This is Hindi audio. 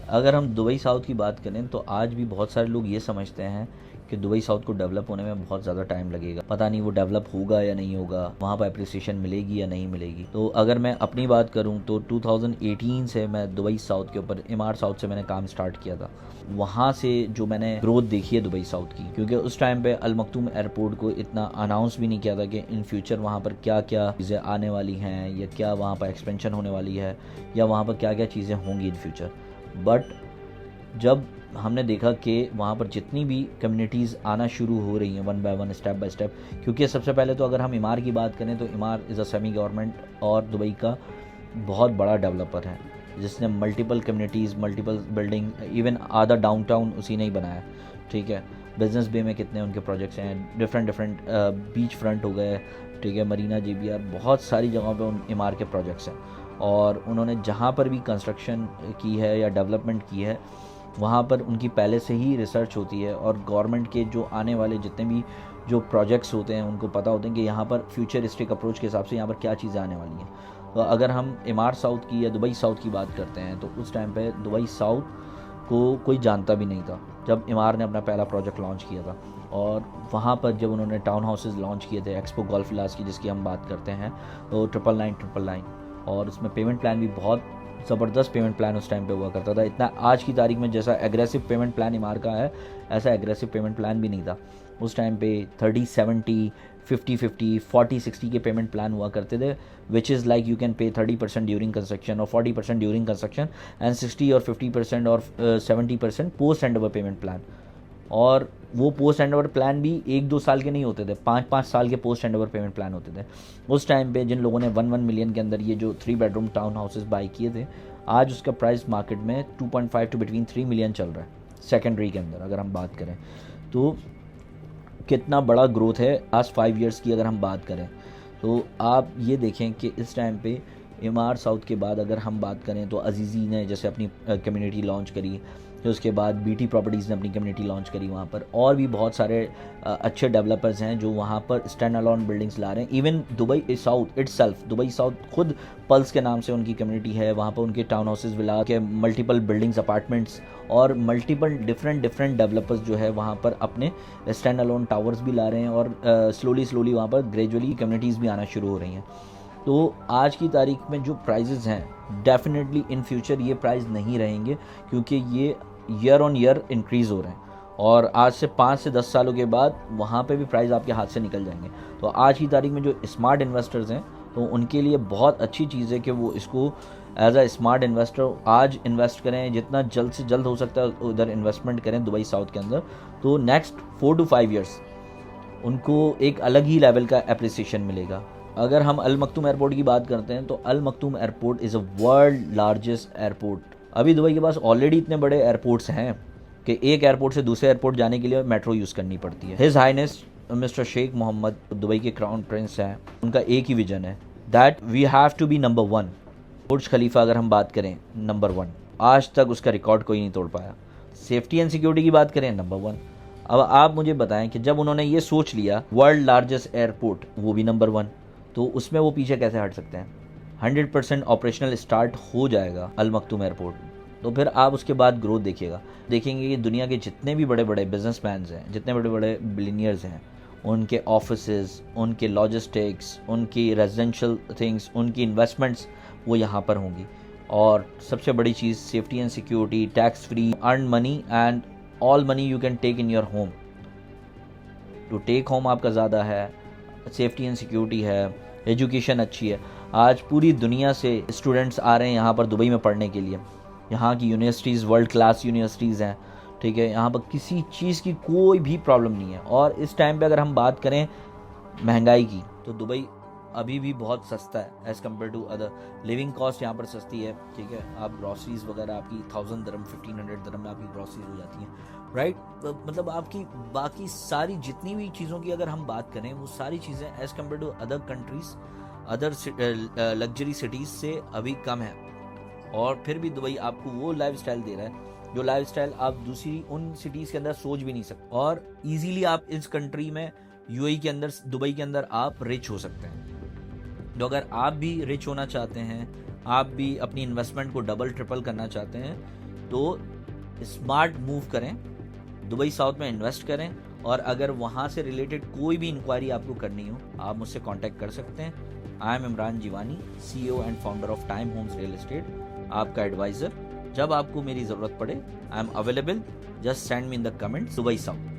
अगर हम दुबई साउथ की बात करें तो आज भी बहुत सारे लोग ये समझते हैं कि दुबई साउथ को डेवलप होने में बहुत ज़्यादा टाइम लगेगा, पता नहीं वो डेवलप होगा या नहीं होगा, वहाँ पर अप्रिसिएशन मिलेगी या नहीं मिलेगी। तो अगर मैं अपनी बात करूँ तो 2018 से मैं दुबई साउथ के ऊपर इमार साउथ से मैंने काम स्टार्ट किया था। वहाँ से जो मैंने ग्रोथ देखी है दुबई साउथ की, क्योंकि उस टाइम पे अल मखतूम एयरपोर्ट को इतना अनाउंस भी नहीं किया था कि इन फ्यूचर वहाँ पर क्या क्या चीज़ें आने वाली हैं, या क्या वहाँ पर एक्सपेंशन होने वाली है, या वहाँ पर क्या क्या चीज़ें होंगी इन फ्यूचर। बट जब हमने देखा कि वहाँ पर जितनी भी कम्युनिटीज़ आना शुरू हो रही हैं one by one, step by step, क्योंकि सबसे पहले तो अगर हम इमार की बात करें तो इमार इज़ अ सेमी गवर्नमेंट और दुबई का बहुत बड़ा डेवलपर है, जिसने multiple communities, multiple building, even आधा डाउनटाउन उसी ने ही बनाया। ठीक है, बिजनेस बे में कितने उनके प्रोजेक्ट्स हैं, डिफरेंट बीच फ्रंट हो गए, ठीक है, मरीना JBR, बहुत सारी जगहों पे उन इमार के प्रोजेक्ट्स हैं। और उन्होंने जहाँ पर भी कंस्ट्रक्शन की है या डेवलपमेंट की है, वहाँ पर उनकी पहले से ही रिसर्च होती है, और गवर्नमेंट के जो आने वाले जितने भी जो प्रोजेक्ट्स होते हैं उनको पता होते हैं कि यहाँ पर फ्यूचरिस्टिक अप्रोच के हिसाब से यहाँ पर क्या चीज़ें आने वाली हैं। तो अगर हम इमार साउथ की या दुबई साउथ की बात करते हैं तो उस टाइम पे दुबई साउथ को कोई जानता भी नहीं था जब इमार ने अपना पहला प्रोजेक्ट लॉन्च किया था। और वहाँ पर जब उन्होंने टाउन हाउसेस लॉन्च किए थे एक्सपो गोल्फ विलास की, जिसकी हम बात करते हैं, तो 999, और उसमें पेमेंट प्लान भी बहुत ज़बरदस्त पेमेंट प्लान उस टाइम पे हुआ करता था। इतना आज की तारीख में जैसा एग्रेसिव पेमेंट प्लान इमार का है, ऐसा एग्रेसिव पेमेंट प्लान भी नहीं था उस टाइम पे। 30-70, 50-50, 40-60 के पेमेंट प्लान हुआ करते थे, which is like you can pay 30% during construction और 40% ड्यूरिंग कंस्ट्रक्शन एंड 60 और 50% और 70% post hand over payment plan. और वो पोस्ट हैंड ओवर प्लान भी 1-2 साल के नहीं होते थे, 5-5 साल के post hand over payment plan होते थे उस टाइम पे। जिन लोगों ने 1 मिलियन के अंदर ये जो 3 बेडरूम टाउन हाउसेस बाई किए थे, आज उसका प्राइस मार्केट में 2.5 टू बिटवीन 3 मिलियन चल रहा है सेकेंडरी के अंदर अगर हम बात करें। तो कितना बड़ा ग्रोथ है लास्ट 5 ईयर्स की अगर हम बात करें। तो आप ये देखें कि इस टाइम पे इमार साउथ के बाद अगर हम बात करें तो अजीज़ी ने जैसे अपनी कम्युनिटी लॉन्च करी, फिर उसके बाद BT प्रॉपर्टीज़ ने अपनी कम्युनिटी लॉन्च करी वहाँ पर, और भी बहुत सारे अच्छे डेवलपर्स हैं जो वहाँ पर स्टैंड अलोन बिल्डिंग्स ला रहे हैं। Even Dubai south itself, Dubai south खुद पल्स के नाम से उनकी कम्युनिटी है, वहाँ पर उनके टाउन हाउसेज, विला के मल्टीपल बिल्डिंग्स, अपार्टमेंट्स, और मल्टीपल डिफरेंट डेवलपर्स जो है वहाँ पर अपने स्टैंड अलोन टावर्स भी ला रहे हैं, और स्लोली वहाँ पर ग्रेजुअली कम्युनिटीज़ भी आना शुरू हो रही हैं। तो आज की तारीख में जो प्राइजेज़ हैं, डेफिनेटली इन फ्यूचर ये प्राइस नहीं रहेंगे, क्योंकि ये ईयर ऑन ईयर इंक्रीज़ हो रहे हैं, और आज से 5 से 10 सालों के बाद वहाँ पे भी प्राइस आपके हाथ से निकल जाएंगे। तो आज की तारीख में जो स्मार्ट इन्वेस्टर्स हैं, तो उनके लिए बहुत अच्छी चीज़ है कि वो इसको एज अ स्मार्ट इन्वेस्टर आज इन्वेस्ट करें, जितना जल्द से जल्द हो सकता है उधर इन्वेस्टमेंट करें दुबई साउथ के अंदर। तो नेक्स्ट 4 to 5 ईयर्स उनको एक अलग ही लेवल का एप्रिसिएशन मिलेगा। अगर हम अल मखतूम एयरपोर्ट की बात करते हैं तो Al Maktoum airport is a world largest airport. अभी दुबई के पास ऑलरेडी इतने बड़े एयरपोर्ट्स हैं कि एक एयरपोर्ट से दूसरे एयरपोर्ट जाने के लिए मेट्रो यूज़ करनी पड़ती है। His Highness Mister Sheikh Mohammed Dubai के क्राउन प्रिंस हैं, उनका एक ही विजन है, that we have to be number 1। Burj Khalifa अगर हम बात करें नंबर 1, आज तक उसका रिकॉर्ड कोई नहीं तोड़ पाया। सेफ्टी एंड सिक्योरिटी की बात करें नंबर 1। अब आप मुझे बताएं कि जब उन्होंने ये सोच लिया वर्ल्ड लार्जेस्ट एयरपोर्ट वो भी नंबर 1, तो उसमें वो पीछे कैसे हट सकते हैं। 100% ऑपरेशनल स्टार्ट हो जाएगा अल मखतूम एयरपोर्ट, तो फिर आप उसके बाद ग्रोथ देखिएगा, देखेंगे कि दुनिया के जितने भी बड़े बड़े बिजनेसमैन हैं, जितने बड़े बड़े बिलियनियर्स हैं, उनके ऑफिसेज, उनके लॉजिस्टिक्स, उनकी रेजिडेंशियल थिंग्स, उनकी इन्वेस्टमेंट्स वो यहाँ पर होंगी। और सबसे बड़ी चीज़ safety and security, tax free, earn money and all money you can take in your home. To take home आपका ज़्यादा है, सेफ्टी एंड सिक्योरिटी है, एजुकेशन अच्छी है। आज पूरी दुनिया से स्टूडेंट्स आ रहे हैं यहाँ पर दुबई में पढ़ने के लिए। यहाँ की यूनिवर्सिटीज़ वर्ल्ड क्लास यूनिवर्सिटीज़ हैं, ठीक है, यहाँ पर किसी चीज़ की कोई भी प्रॉब्लम नहीं है। और इस टाइम पे अगर हम बात करें महंगाई की, तो दुबई अभी भी बहुत सस्ता है as compared to other. Living cost यहाँ पर सस्ती है, ठीक है, आप ग्रॉसरीज वगैरह आपकी 1000 दरम 1500 दरम में आपकी ग्रॉसरीज हो जाती हैं, राइट। तो मतलब आपकी बाकी सारी जितनी भी चीज़ों की अगर हम बात करें, वो सारी चीज़ें as compared to other countries, other luxury cities से अभी कम है। और फिर भी दुबई आपको वो लाइफस्टाइल दे रहा है जो लाइफस्टाइल आप दूसरी उन सिटीज़ के अंदर सोच भी नहीं सकते। और इजीली आप इस कंट्री में यूएई के अंदर, दुबई के अंदर आप रिच हो सकते हैं। तो अगर आप भी रिच होना चाहते हैं, आप भी अपनी इन्वेस्टमेंट को डबल ट्रिपल करना चाहते हैं, तो स्मार्ट मूव करें, दुबई साउथ में इन्वेस्ट करें, और अगर वहाँ से रिलेटेड कोई भी इंक्वायरी आपको करनी हो आप मुझसे कांटेक्ट कर सकते हैं। I am Imran Jiwani, CEO and founder of Time Homes Real Estate, आपका एडवाइजर। जब आपको मेरी ज़रूरत पड़े I am available, just send me in the comment Dubai south.